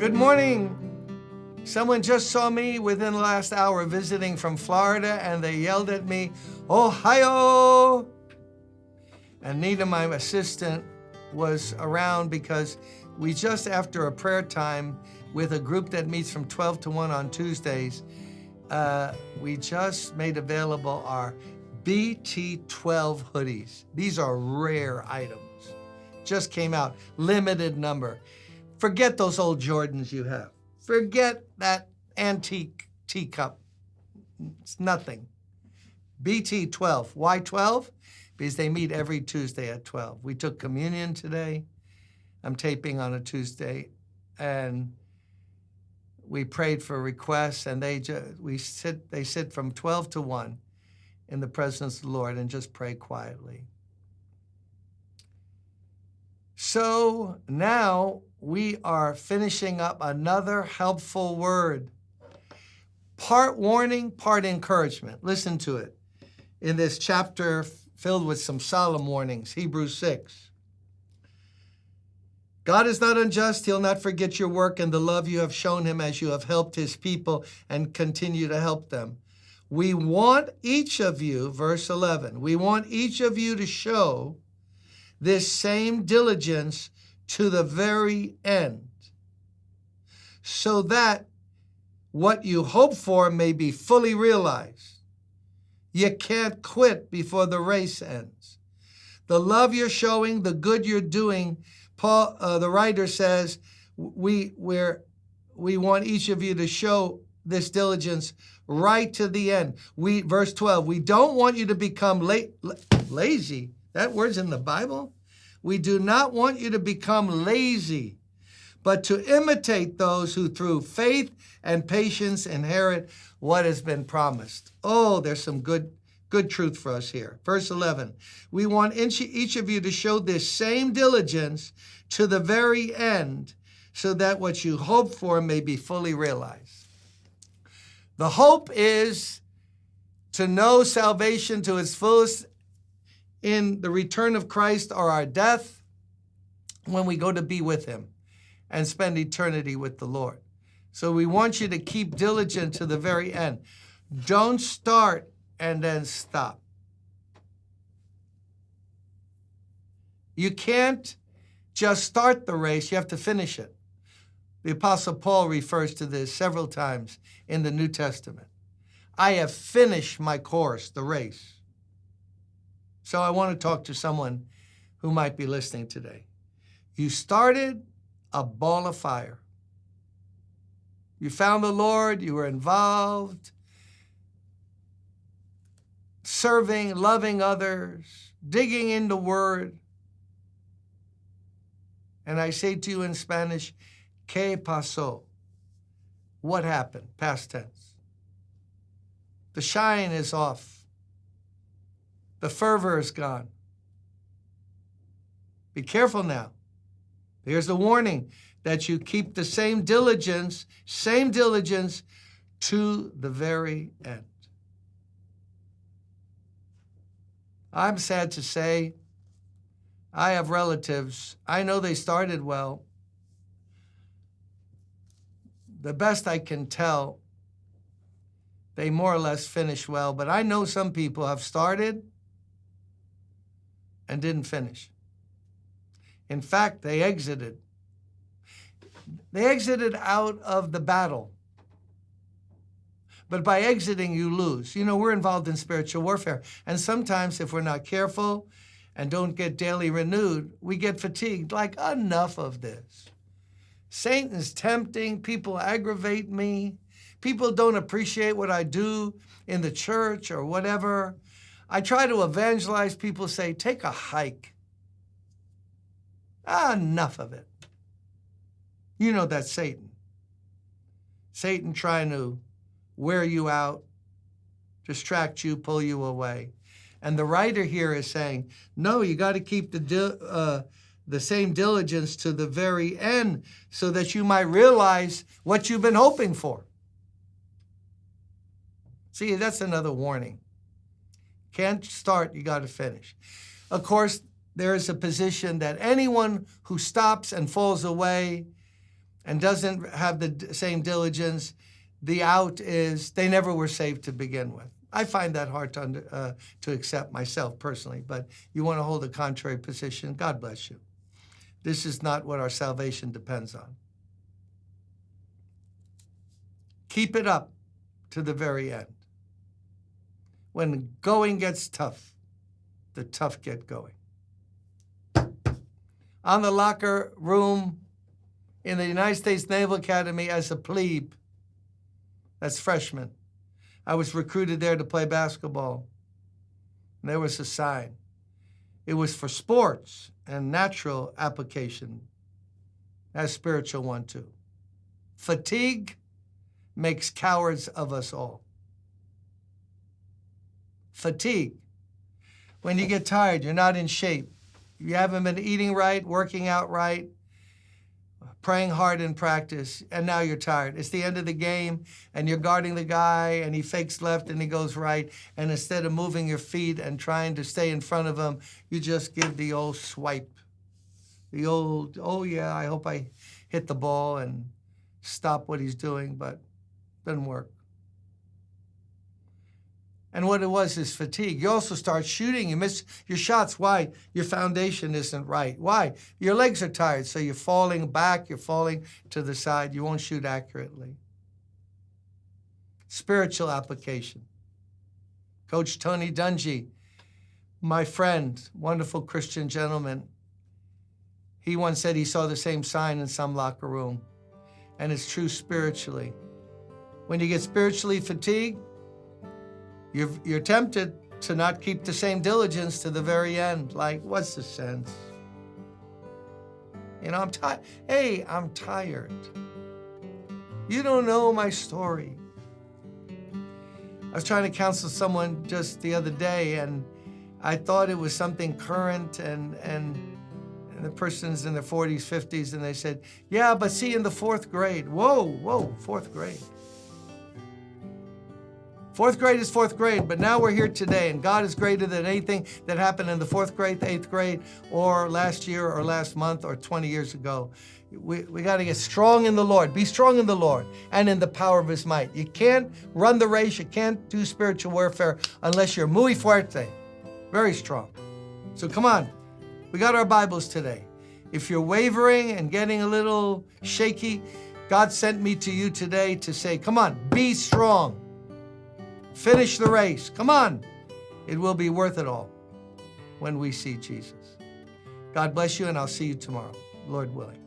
Good morning. Someone just saw me within the last hour visiting from Florida, and they yelled at me, Ohio! And Nita, my assistant, was around because we just, after a prayer time with a group that meets from 12 to 1 on Tuesdays, we just made available our BT12 hoodies. These are rare items. Just came out, limited number. Forget those old Jordans you have. Forget that antique teacup. It's nothing. BT12. Why 12? Because they meet every Tuesday at 12. We took communion today. I'm taping on a Tuesday, and we prayed for requests, and they sit from 12 to 1 in the presence of the Lord and just pray quietly. So now we are finishing up another helpful word. Part warning, part encouragement. Listen to it. In this chapter filled with some solemn warnings, Hebrews 6. God is not unjust. He'll not forget your work and the love you have shown him as you have helped his people and continue to help them. We want each of you, verse 11, we want each of you to show this same diligence to the very end, so that what you hope for may be fully realized. You can't quit before the race ends. The love you're showing, the good you're doing, Paul, the writer says, we want each of you to show this diligence right to the end. Verse 12, we don't want you to become lazy. That word's in the Bible. We do not want you to become lazy, but to imitate those who through faith and patience inherit what has been promised. Oh, there's some good truth for us here. Verse 11, we want each of you to show this same diligence to the very end, so that what you hope for may be fully realized. The hope is to know salvation to its fullest in the return of Christ or our death, when we go to be with him and spend eternity with the Lord. So we want you to keep diligent to the very end. Don't start and then stop. You can't just start the race, you have to finish it. The Apostle Paul refers to this several times in the New Testament. I have finished my course, the race. So I want to talk to someone who might be listening today. You started a ball of fire. You found the Lord, you were involved, serving, loving others, digging in the Word. And I say to you in Spanish, ¿Qué pasó? What happened? Past tense. The shine is off. The fervor is gone. Be careful now. Here's a warning that you keep the same diligence to the very end. I'm sad to say, I have relatives. I know they started well. The best I can tell, they more or less finished well, but I know some people have started and didn't finish. In fact, they exited. They exited out of the battle. But by exiting, you lose. You know, we're involved in spiritual warfare. And sometimes if we're not careful and don't get daily renewed, we get fatigued. Like, enough of this. Satan's tempting. People aggravate me. People don't appreciate what I do in the church or whatever. I try to evangelize. People say, take a hike. Enough of it. You know that's Satan. Satan trying to wear you out, distract you, pull you away. And the writer here is saying, no, you got to keep the same diligence to the very end so that you might realize what you've been hoping for. See, that's another warning. Can't start, you got to finish. Of course, there is a position that anyone who stops and falls away and doesn't have the same diligence, the out is they never were saved to begin with. I find that hard to accept myself personally, but you want to hold a contrary position, God bless you. This is not what our salvation depends on. Keep it up to the very end. When going gets tough, the tough get going. On the locker room in the United States Naval Academy as a plebe, that's freshman, I was recruited there to play basketball. And there was a sign. It was for sports and natural application, as spiritual one too. Fatigue makes cowards of us all. Fatigue. When you get tired, you're not in shape. You haven't been eating right, working out right, praying hard in practice, and now you're tired. It's the end of the game, and you're guarding the guy, and he fakes left and he goes right, and instead of moving your feet and trying to stay in front of him, you just give the old swipe. The old, oh yeah, I hope I hit the ball and stop what he's doing, but it doesn't work. And what it was is fatigue. You also start shooting. You miss your shots. Why? Your foundation isn't right. Why? Your legs are tired, so you're falling back. You're falling to the side. You won't shoot accurately. Spiritual application. Coach Tony Dungy, my friend, wonderful Christian gentleman, he once said he saw the same sign in some locker room, and it's true spiritually. When you get spiritually fatigued, you're tempted to not keep the same diligence to the very end. Like, what's the sense? You know, I'm tired. Hey, I'm tired. You don't know my story. I was trying to counsel someone just the other day, and I thought it was something current, and the person's in their 40s, 50s, and they said, yeah, but see, in the 4th grade. Whoa, 4th grade. 4th grade is 4th grade, but now we're here today, and God is greater than anything that happened in the 4th grade, the 8th grade, or last year, or last month, or 20 years ago. We got to get strong in the Lord. Be strong in the Lord and in the power of His might. You can't run the race. You can't do spiritual warfare unless you're muy fuerte, very strong. So come on. We got our Bibles today. If you're wavering and getting a little shaky, God sent me to you today to say, come on, be strong. Finish the race. Come on. It will be worth it all when we see Jesus. God bless you, and I'll see you tomorrow, Lord willing.